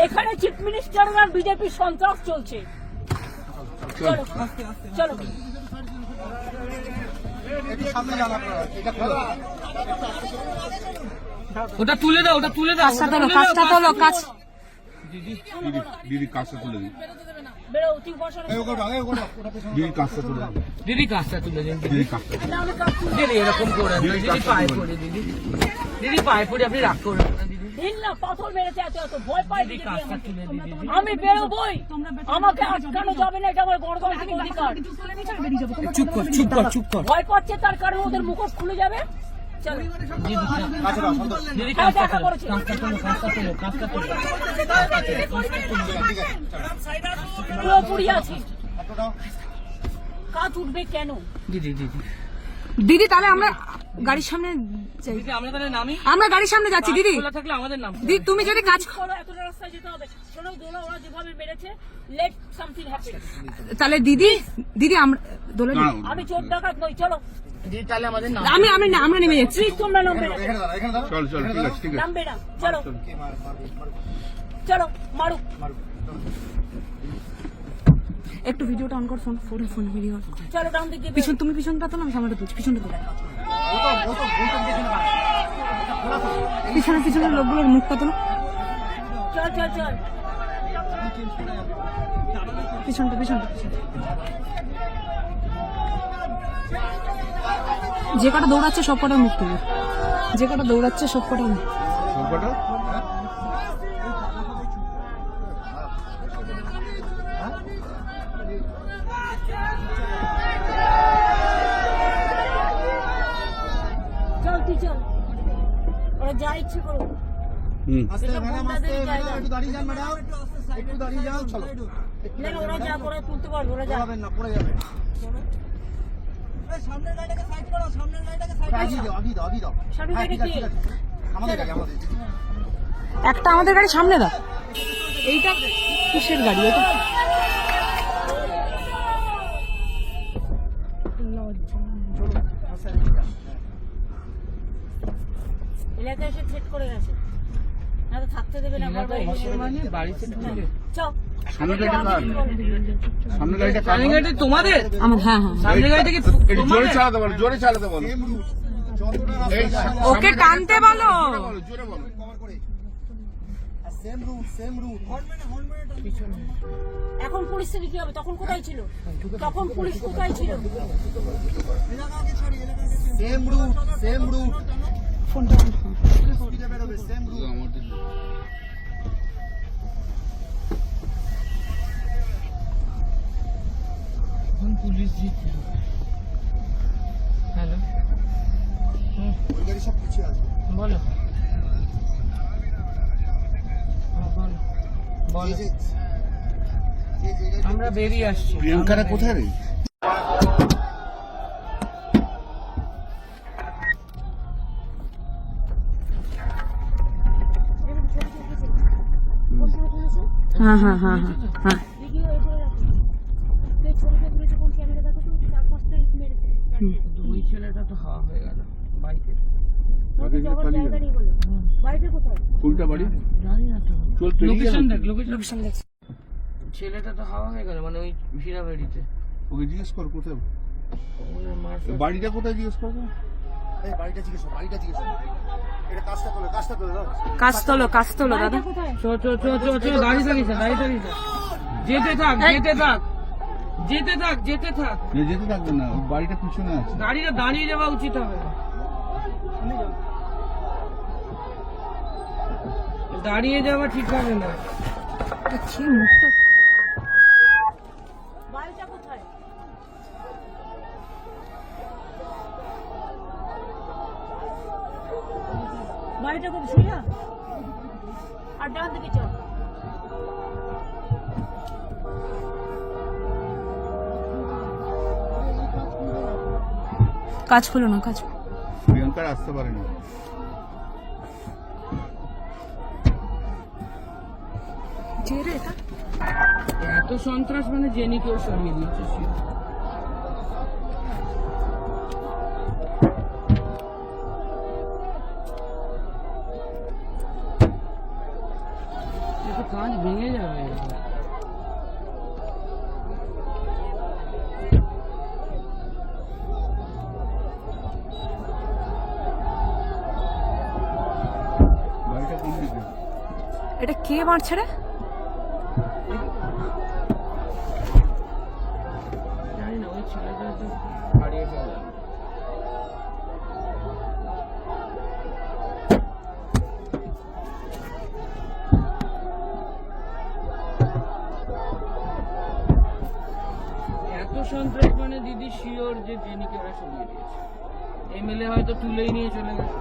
এখানে chief minister আর BJP সন্ত্রাস চলছে। চলো চলো ওটা তুলে দাও, ওটা তুলে দাও, কাজটা তোলো কাজ। দিদি দিদি কাজটা তুলে দিন, দিদি কাজটা তুলে দিন, দিদি কাজটা তুলে দিন, দিদি কাজটা দিদি এরকম করে দিদি পায়ে পড়ে, দিদি দিদি পায়ে পড়ে, আপনি রাগ করবেন না দিদি। পাথর মেরেছে এত এত ভয় পাই। কাজটা তুলে দিদি, আমি বেরোবই, আমাকে আটকানো যাবে না, এটা আমার গণতান্ত্রিক অধিকার। চুপ কর চুপ কর চুপ কর। ভয় পাচ্ছে তার কারণে ওদের মুখোশ খুলে যাবে। চলো দিদি কাজটা তোলো, কাজটা তোলো, কাজটা তোলো, কাজটা তোলো। পুরোপুরি আছি, কাজ উঠবে কেন? দিদি দিদি দিদি তাহলে আমরা গাড়ির সামনে যাই, দিদি আমরা তাহলে নামি, আমরা গাড়ির সামনে যাচ্ছি। দিদি খোলা থাকলে আমাদের নাম। দিদি তুমি যদি কাজ করো, এতটা রাস্তায় যেতে হবে। শোনো দোলা ওরা যেভাবে মেরেছে, লেট সামথিং হ্যাপেন। তাহলে দিদি দিদি আমরা দোলে আমি চোর ডাকাত নই, চলো। দিদি তাহলে আমাদের নাম। আমরা নেমে যাচ্ছি। প্লিজ তোমরা নামবে না, চল চল, ঠিক আছে ঠিক আছে। নামবে না, চলো চলো মারুক। একটু ভিডিওটা অন কর, ফোন ভিডিও। চলো ডাউন দিকে পিছন তুমি পিছনটা তো না, আমি সামনেটা তুলছি, পিছনটা তো পিছনের লোকগুলোর মুখটা তো না, চল চল চল। পিছনটা যে কটা দৌড়াচ্ছে সব কটা মুখ তুলে, যে কটা দৌড়াচ্ছে সব কটা মুখ। সবকটা চল তুই চল, ওরা যা ইচ্ছে করো। না, ওরা যা করে তুলতে পারবে, ওরা যা। সামনে থেকে কি? একটা আমাদের গাড়ি সামনে দাও। এইটা কিসের গাড়ি? এটা এলাকায় এসে সেট করে গেছে, না তো থাকতে দেবে না। আমার মানে বাড়িতে ঢুকে চল। সামনে গাড়িটা কার? সামনে গাড়িটা কার? সামনে গাড়িটা তোমাদের? আমার হ্যাঁ সামনে গাড়িটা কি একটু জোরে চালাতে বলো, জোরে চালাতে বলো। এই ওকে টানতে বলো। জোরে বলো। এখন পরিস্থিতি কি হবে? তখন কোথায় ছিল? তখন পুলিশ কোথায় ছিল? ফোনটা পুলিশ জিতে। হ্যালো বলো, বলো। আমরা বেরিয়ে আসছি। প্রিয়াঙ্কারা কোথায় রে? হ্যাঁ দুই ছেলেটা তো হাওয়া হয়ে গেল বাইকে। কোনটা বাড়ি? জানি না তো, চল তো, লোকেশন দেখ, লোকেশন। লোকেশন দেখছি। ছেলেটা তো হাওয়া হয়ে গেল, মানে ওই ভিড়াভেড়িতে। ওকে জিজ্ঞেস কর কোথায় ওই মারছে। বাড়িটা, কোথায় জিজ্ঞেস করবো। কাজ তোলো দাদা। চো দাঁড়িয়ে থাকিস না, দাঁড়িয়ে থাকিস না। যেতে থাক যেতে থাক যেতে থাক যেতে থাক। যেতে থাকবে না, ওর বাড়িটা পিছনে আছে। গাড়িটা দাঁড়িয়ে যাওয়া উচিত হবে, দাঁড়িয়ে যাওয়া ঠিক হবে না। দেখছি মুখটা। বাড়িটা কোথায়? বাড়িটা কোথায়? শুনিয়া আর ডান দিকে চল। কাজ হলো না, কাজ প্রিয়াঙ্কার আসতে পারেনি। এত সন্ত্রাস মানে জেনি কেউ সরিয়ে দিচ্ছে। কাঁচ ভেঙে যাবে। বাড়িটা কোন দিকে? এটা কে মারছে রে? জানি না, ওই ছেলেটা তো হারিয়ে ফেলল। এত সন্ত্রাস মানে দিদি শিওর যে জেনিকে ওরা সরিয়ে দিয়েছে। এমএলএ হয়তো তুলেই নিয়ে চলে গেছে।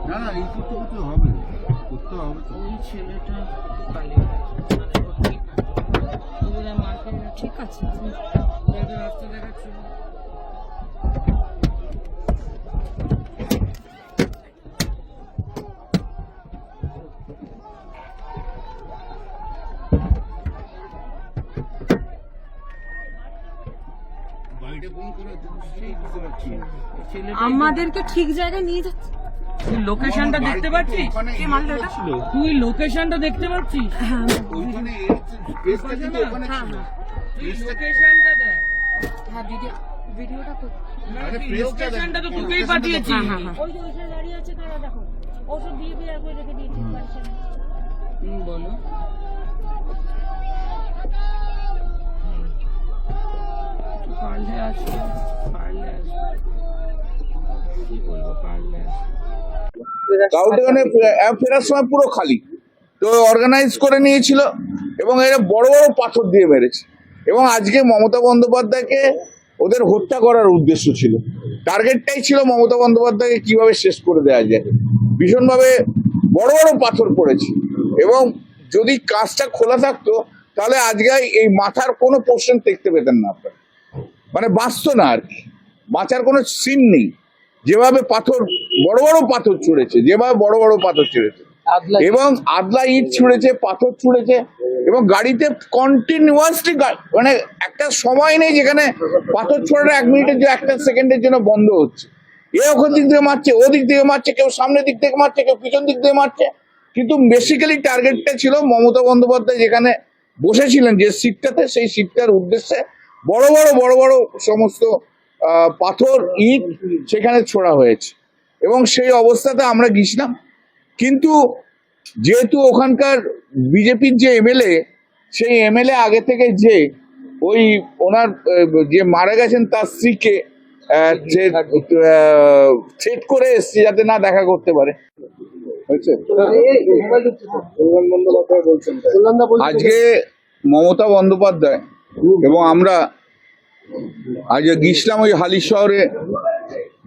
না না, এই করতে করতে হবে, করতে হবে তো। ওই ছেলেটা পালিয়ে গেছে, মানে ও ঠিক আছে, ও বোধহয় মার খেয়ে গেছে। ঠিক আছে, ও একটা রাস্তা দেখাচ্ছিল। বাড়িটা কোন করে সেই বুঝতে পারছি না। ছেলেটা আমাদেরকে ঠিক জায়গায় নিয়ে যাচ্ছে। তুই লোকেশনটা দেখতে পাচ্ছিস? ওখানে কে মারলো এটা? ছিল। তুই লোকেশনটা দেখতে পাচ্ছিস? হ্যাঁ, ওইখানে কেসটা কিন্তু ওখানে ছিল। তুই লোকেশনটা দেখ। হ্যাঁ, ভিডিওটা তো না, আরে তুই প্রেসটা দেখ। লোকেশনটা তো তোকেই লোকেশনটা পাঠিয়েছি। হ্যাঁ, হ্যাঁ, হ্যাঁ। ওই যে ওইখানে দাঁড়িয়ে আছে, তারা দেখো ওষুধ দিয়ে বিয়ার করে রেখে দিয়েছে বাড়ির সামনে। বলো। পারলে আসবে, পারলে আসবে। কি বলবো, পারলে আসবে। কাউটা মানে ফেরার সময় পুরো খালি, তো অর্গানাইজ করে নিয়েছিল এবং এরা বড় বড় পাথর দিয়ে মেরেছে। এবং আজকে মমতা বন্দ্যোপাধ্যায়কে ওদের হত্যা করার উদ্দেশ্য ছিল, টার্গেটটাই ছিল মমতা বন্দ্যোপাধ্যায়কে কিভাবে শেষ করে দেওয়া যায়। ভীষণভাবে বড় বড় পাথর পড়েছে এবং যদি কাজটা খোলা থাকতো তাহলে আজকে এই মাথার কোনো পোর্শন দেখতে পেতেন না আপনারা, মানে বাঁচতো না আর কি, বাঁচার কোনো সিন নেই। যেভাবে পাথর বড় বড় পাথর ছুঁড়েছে, যেভাবে বড় বড় পাথর ছুঁড়েছে এবং আদলা ইট ছুঁড়েছে, পাথর ছুঁড়েছে এবং গাড়িতে কন্টিনিউয়াসলি, মানে একটা সময় নেই যেখানে পাথর ছোড়াটা 1 মিনিটের জন্য, 1 সেকেন্ডের জন্য বন্ধ হচ্ছে। এ ওখান দিক থেকে মারছে, ও দিক থেকে মারছে, কেউ সামনের দিক থেকে মারছে, কেউ পিছন দিক থেকে মারছে। কিন্তু বেসিক্যালি টার্গেটটা ছিল মমতা বন্দ্যোপাধ্যায় যেখানে বসেছিলেন যে সিটটাতে, সেই সিটটার উদ্দেশ্যে বড় বড় সমস্ত পাথর ইট সেখানে ছোড়া হয়েছে। এবং সেই অবস্থাতে আমরা গিয়েছিলাম, কিন্তু যেহেতু ওখানকার বিজেপির যে এমএলএ, সেই এমএলএ আগে থেকে যে ওই ওনার যে মারা গেছেন তার স্ত্রীকে থ্রেট করে এসছে যাতে না দেখা করতে পারে। আজকে মমতা বন্দ্যোপাধ্যায় এবং আমরা আজ গিয়েছিলাম ওই হালি শহরে,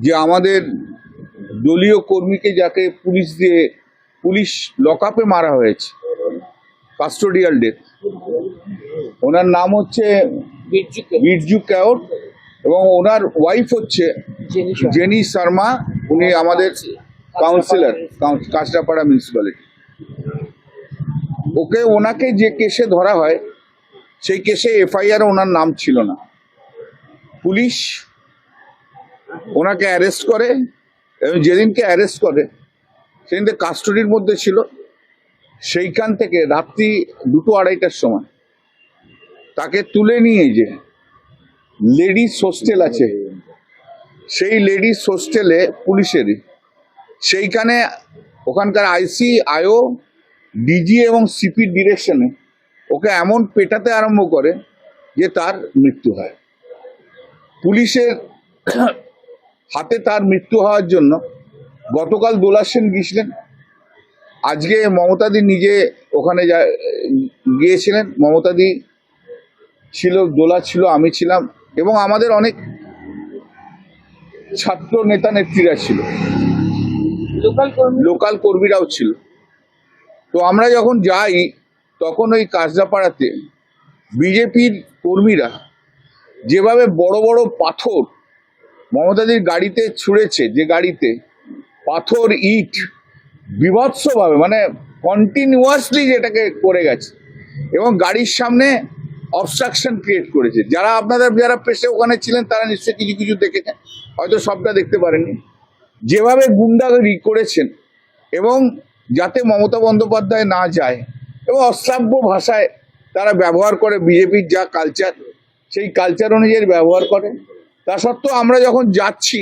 যে আমাদের দলীয় কর্মীকে যাকে পুলিশ লকআপে মারা হয়েছে, কাস্টোডিয়াল ডেথ। ওনার নাম হচ্ছে বিরজু কাউর এবং ওনার ওয়াইফ হচ্ছে জেনি শর্মা। উনি আমাদের কাউন্সিলর, কাঁচরাপাড়া মিউনিসিপ্যালিটি। ওনাকে যে কেসে ধরা হয় সেই কেসে এফআইআর ওনার নাম ছিল না। পুলিশ ওনাকে অ্যারেস্ট করে এবং যেদিনকে অ্যারেস্ট করে সেদিনকে কাস্টডির মধ্যে ছিল। সেইখান থেকে রাত্রি 2-2:30টার সময় তাকে তুলে নিয়ে যে লেডিস হোস্টেল আছে, সেই লেডিস হোস্টেলে পুলিশেরই, সেইখানে ওখানকার আইসি, আইও, ডিজি এবং সিপির ডিরেকশনে ওকে এমন পেটাতে আরম্ভ করে যে তার মৃত্যু হয়। পুলিশের হাতে তার মৃত্যু হওয়ার জন্য গতকাল দোলা সেন গিয়েছিলেন, আজকে মমতাদি নিজে ওখানে গিয়েছিলেন। মমতাদি ছিল, দোলা ছিল, আমি ছিলাম এবং আমাদের অনেক ছাত্র নেতা নেত্রীরা ছিল, লোকাল কর্মীরাও ছিল। তো আমরা যখন যাই তখন ওই কাঁচরাপাড়াতে বিজেপির কর্মীরা যেভাবে বড় বড় পাথর মমতাদির গাড়িতে ছুঁড়েছে, যে গাড়িতে পাথর ইট বিভৎসভাবে, মানে কন্টিনিউয়াসলি যেটাকে করে গেছে, এবং গাড়ির সামনে অবস্ট্রাকশন ক্রিয়েট করেছে। যারা পেশে ওখানে ছিলেন তারা নিশ্চয়ই কিছু কিছু দেখেছেন, হয়তো সবটা দেখতে পারেননি। যেভাবে গুন্ডাগিরি করেছেন এবং যাতে মমতা বন্দ্যোপাধ্যায় না যায়, এবং অশ্রাব্য ভাষায় তারা ব্যবহার করে, বিজেপির যা কালচার সেই কালচার অনুযায়ী ব্যবহার করে। তা সত্ত্বেও আমরা যখন যাচ্ছি,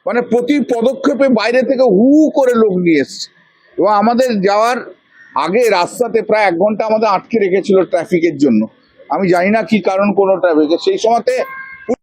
মানে প্রতি পদক্ষেপে বাইরে থেকে হু হু করে লোক নিয়ে এসছে, এবং আমাদের যাওয়ার আগে রাস্তাতে প্রায় 1 ঘন্টা আমাদের আটকে রেখেছিল ট্রাফিকের জন্য। আমি জানি না কি কারণ, কোনো ট্রাফিকের সেই সময়তে